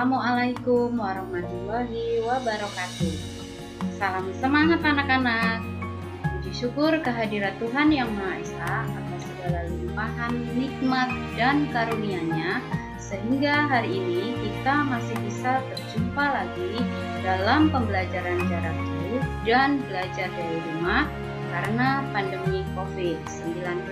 Assalamualaikum warahmatullahi wabarakatuh. Salam semangat anak-anak. Puji syukur kehadirat Tuhan Yang Maha Esa atas segala limpahan nikmat dan karunia-Nya, sehingga hari ini kita masih bisa berjumpa lagi dalam pembelajaran jarak jauh dan belajar dari rumah karena pandemi COVID-19.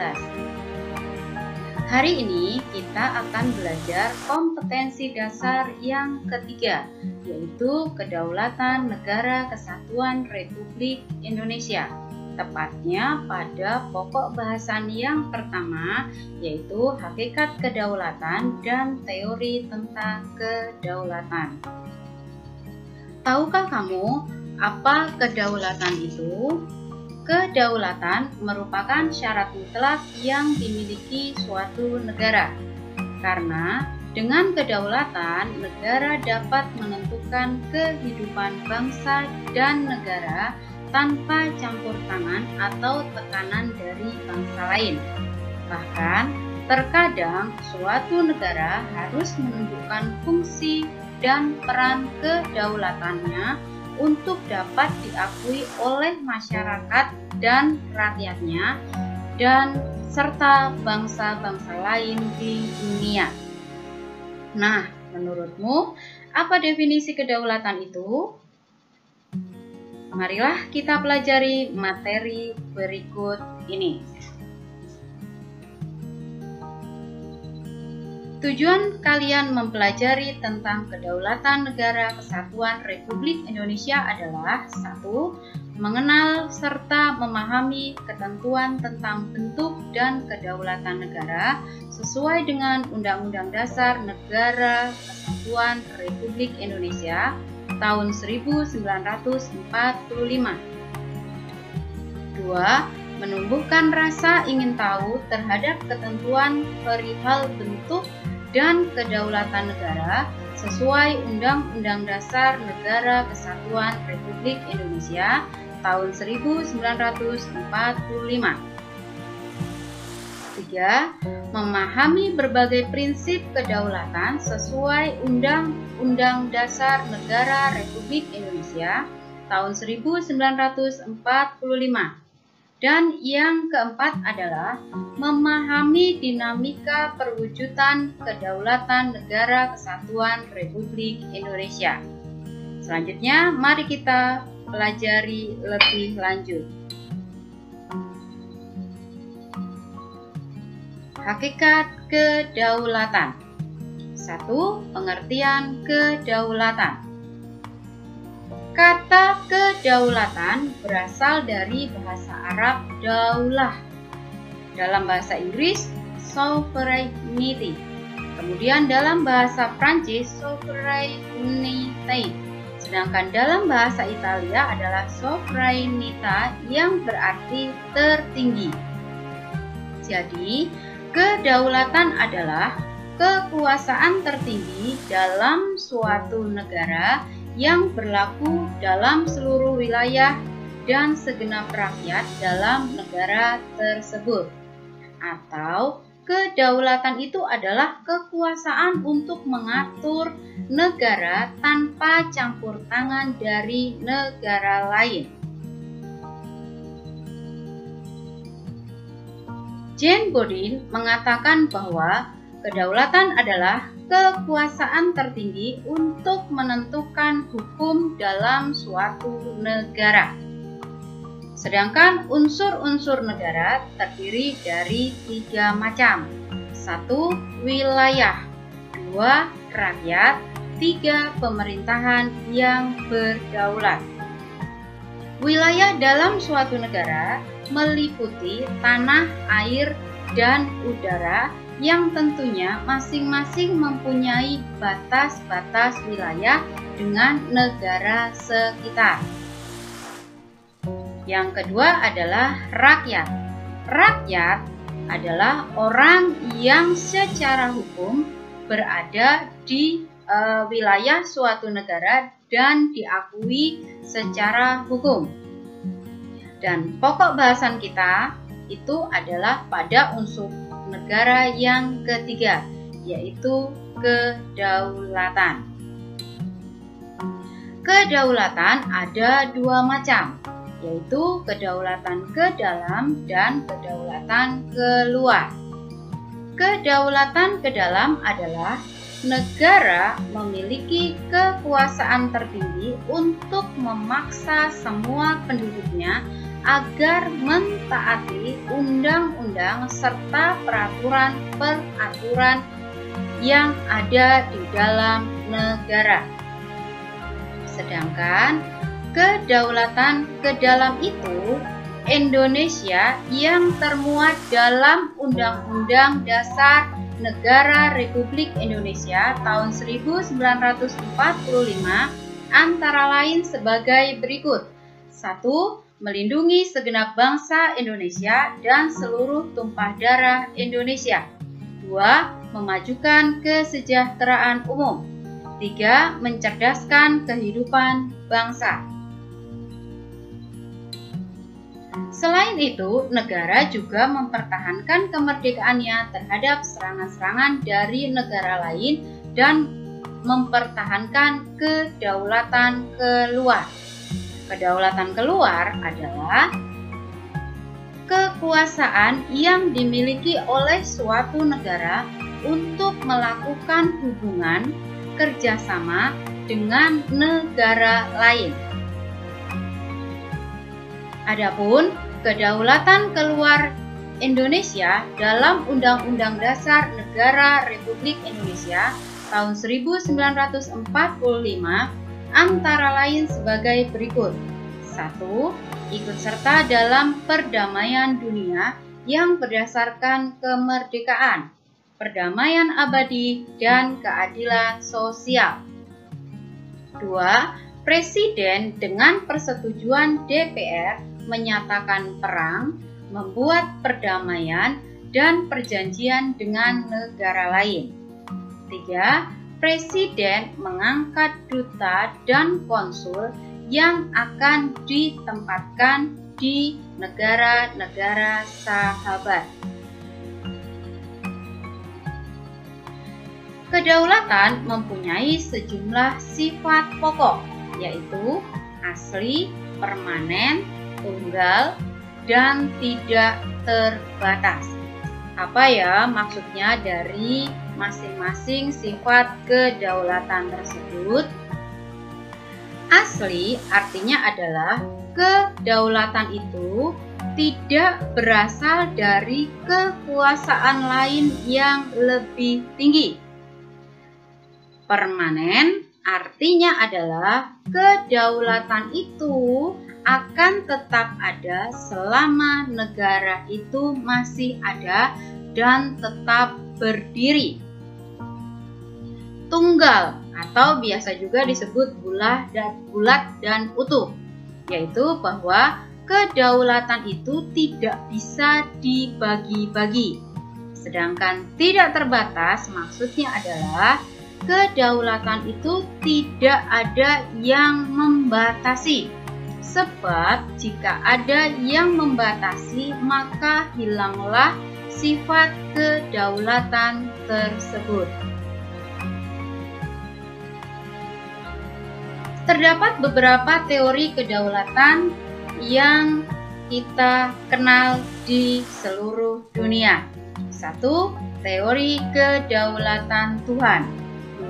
Hari ini kita akan belajar kompetensi dasar yang ketiga, yaitu Kedaulatan Negara Kesatuan Republik Indonesia. Tepatnya pada pokok bahasan yang pertama, yaitu hakikat kedaulatan dan teori tentang kedaulatan. Tahukah kamu apa kedaulatan itu? Kedaulatan merupakan syarat mutlak yang dimiliki suatu negara. Karena dengan kedaulatan, negara dapat menentukan kehidupan bangsa dan negara tanpa campur tangan atau tekanan dari bangsa lain. Bahkan, terkadang suatu negara harus menunjukkan fungsi dan peran kedaulatannya untuk dapat diakui oleh masyarakat dan rakyatnya dan serta bangsa-bangsa lain di dunia. Nah, menurutmu apa definisi kedaulatan itu? Marilah kita pelajari materi berikut ini. Tujuan kalian mempelajari tentang Kedaulatan Negara Kesatuan Republik Indonesia adalah 1. Mengenal serta memahami ketentuan tentang bentuk dan kedaulatan negara sesuai dengan Undang-Undang Dasar Negara Kesatuan Republik Indonesia tahun 1945. 2. Menumbuhkan rasa ingin tahu terhadap ketentuan perihal bentuk dan kedaulatan negara sesuai Undang-Undang Dasar Negara Kesatuan Republik Indonesia tahun 1945. 3. Memahami berbagai prinsip kedaulatan sesuai Undang-Undang Dasar Negara Republik Indonesia tahun 1945. Dan yang keempat adalah memahami dinamika perwujudan kedaulatan negara kesatuan Republik Indonesia. Selanjutnya, mari kita pelajari lebih lanjut. Hakikat kedaulatan. 1. Pengertian kedaulatan. Kata kedaulatan berasal dari bahasa Arab daulah. Dalam bahasa Inggris, sovereignty. Kemudian dalam bahasa Prancis, souveraineté. Sedangkan dalam bahasa Italia adalah sovranità yang berarti tertinggi. Jadi, kedaulatan adalah kekuasaan tertinggi dalam suatu negara yang berlaku dalam seluruh wilayah dan segenap rakyat dalam negara tersebut. Atau kedaulatan itu adalah kekuasaan untuk mengatur negara tanpa campur tangan dari negara lain. Jane Bodin mengatakan bahwa kedaulatan adalah kekuasaan tertinggi untuk menentukan hukum dalam suatu negara. Sedangkan unsur-unsur negara terdiri dari 3 macam. 1. Wilayah. 2. Rakyat. 3. Pemerintahan yang berdaulat. Wilayah dalam suatu negara meliputi tanah, air, dan udara yang tentunya masing-masing mempunyai batas-batas wilayah dengan negara sekitar. Yang kedua adalah rakyat. Rakyat adalah orang yang secara hukum berada di wilayah suatu negara dan diakui secara hukum. Dan pokok bahasan kita itu adalah pada unsur negara yang ketiga, yaitu kedaulatan. Kedaulatan ada dua macam, yaitu kedaulatan ke dalam dan kedaulatan keluar. Kedaulatan ke dalam adalah negara memiliki kekuasaan tertinggi untuk memaksa semua penduduknya agar mentaati undang-undang serta peraturan yang ada di dalam negara. Sedangkan kedaulatan ke dalam itu Indonesia yang termuat dalam Undang-Undang Dasar Negara Republik Indonesia tahun 1945 antara lain sebagai berikut. 1. Melindungi segenap bangsa Indonesia dan seluruh tumpah darah Indonesia. 2. Memajukan kesejahteraan umum. 3. Mencerdaskan kehidupan bangsa. Selain itu, negara juga mempertahankan kemerdekaannya terhadap serangan-serangan dari negara lain dan mempertahankan kedaulatan keluar. Kedaulatan keluar adalah kekuasaan yang dimiliki oleh suatu negara untuk melakukan hubungan kerjasama dengan negara lain. Adapun kedaulatan keluar Indonesia dalam Undang-Undang Dasar Negara Republik Indonesia tahun 1945 antara lain sebagai berikut. 1. Ikut serta dalam perdamaian dunia yang berdasarkan kemerdekaan, perdamaian abadi, dan keadilan sosial. 2. Presiden dengan persetujuan DPR menyatakan perang, membuat perdamaian, dan perjanjian dengan negara lain. 3. Presiden mengangkat duta dan konsul yang akan ditempatkan di negara-negara sahabat. Kedaulatan mempunyai sejumlah sifat pokok, yaitu asli, permanen, tunggal, dan tidak terbatas. Apa ya maksudnya dari masing-masing sifat kedaulatan tersebut? Asli artinya adalah kedaulatan itu tidak berasal dari kekuasaan lain yang lebih tinggi. Permanen artinya adalah kedaulatan itu akan tetap ada selama negara itu masih ada dan tetap berdiri. Tunggal atau biasa juga disebut bulat dan utuh, yaitu bahwa kedaulatan itu tidak bisa dibagi-bagi. Sedangkan tidak terbatas maksudnya adalah kedaulatan itu tidak ada yang membatasi. Sebab jika ada yang membatasi, maka hilanglah sifat kedaulatan tersebut. Terdapat beberapa teori kedaulatan yang kita kenal di seluruh dunia. 1. Teori kedaulatan Tuhan.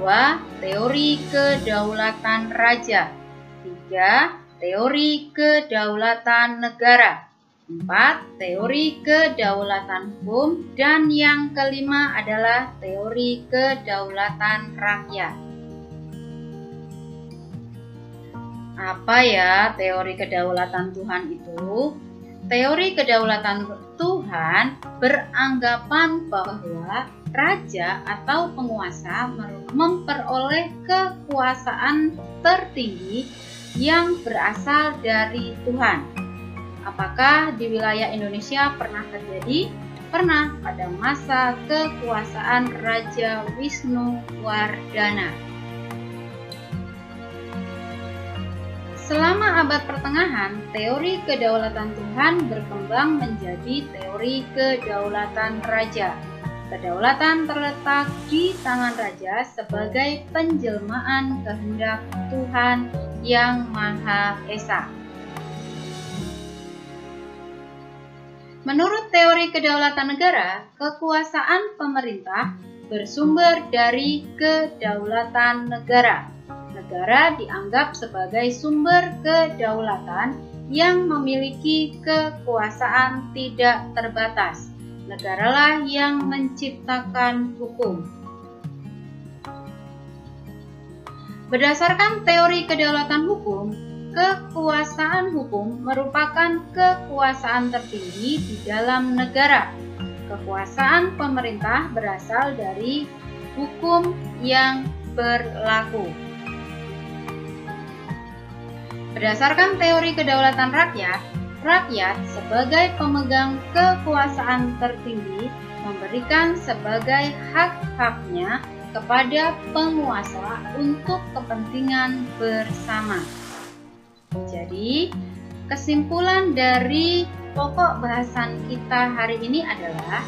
2. Teori kedaulatan raja. 3. Teori kedaulatan negara. 4. Teori kedaulatan hukum. Dan yang kelima adalah teori kedaulatan rakyat. Apa ya teori kedaulatan Tuhan itu? Teori kedaulatan Tuhan beranggapan bahwa raja atau penguasa memperoleh kekuasaan tertinggi yang berasal dari Tuhan. Apakah di wilayah Indonesia pernah terjadi? Pernah pada masa kekuasaan Raja Wisnuwardana. Selama abad pertengahan, teori kedaulatan Tuhan berkembang menjadi teori kedaulatan raja. Kedaulatan terletak di tangan raja sebagai penjelmaan kehendak Tuhan Yang Maha Esa. Menurut teori kedaulatan negara, kekuasaan pemerintah bersumber dari kedaulatan negara. Negara dianggap sebagai sumber kedaulatan yang memiliki kekuasaan tidak terbatas. Negaralah yang menciptakan hukum. Berdasarkan teori kedaulatan hukum, kekuasaan hukum merupakan kekuasaan tertinggi di dalam negara. Kekuasaan pemerintah berasal dari hukum yang berlaku. Berdasarkan teori kedaulatan rakyat, rakyat sebagai pemegang kekuasaan tertinggi memberikan sebagai hak-haknya kepada penguasa untuk kepentingan bersama. Jadi, kesimpulan dari pokok bahasan kita hari ini adalah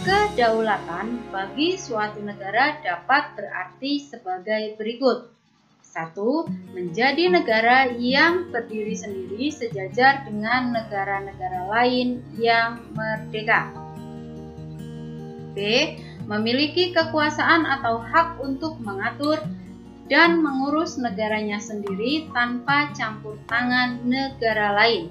kedaulatan bagi suatu negara dapat berarti sebagai berikut. 1. Menjadi negara yang berdiri sendiri sejajar dengan negara-negara lain yang merdeka. B. Memiliki kekuasaan atau hak untuk mengatur dan mengurus negaranya sendiri tanpa campur tangan negara lain.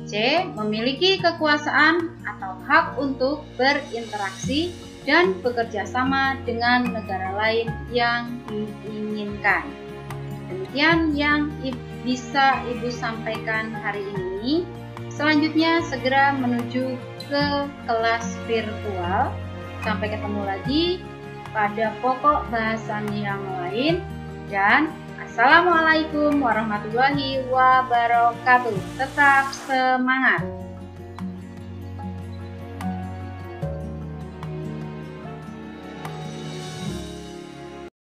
C. Memiliki kekuasaan atau hak untuk berinteraksi dan bekerja sama dengan negara lain yang diinginkan. Demikian yang bisa Ibu sampaikan hari ini. Selanjutnya segera menuju ke kelas virtual. Sampai ketemu lagi pada pokok bahasan yang lain, dan Assalamualaikum warahmatullahi wabarakatuh. Tetap semangat.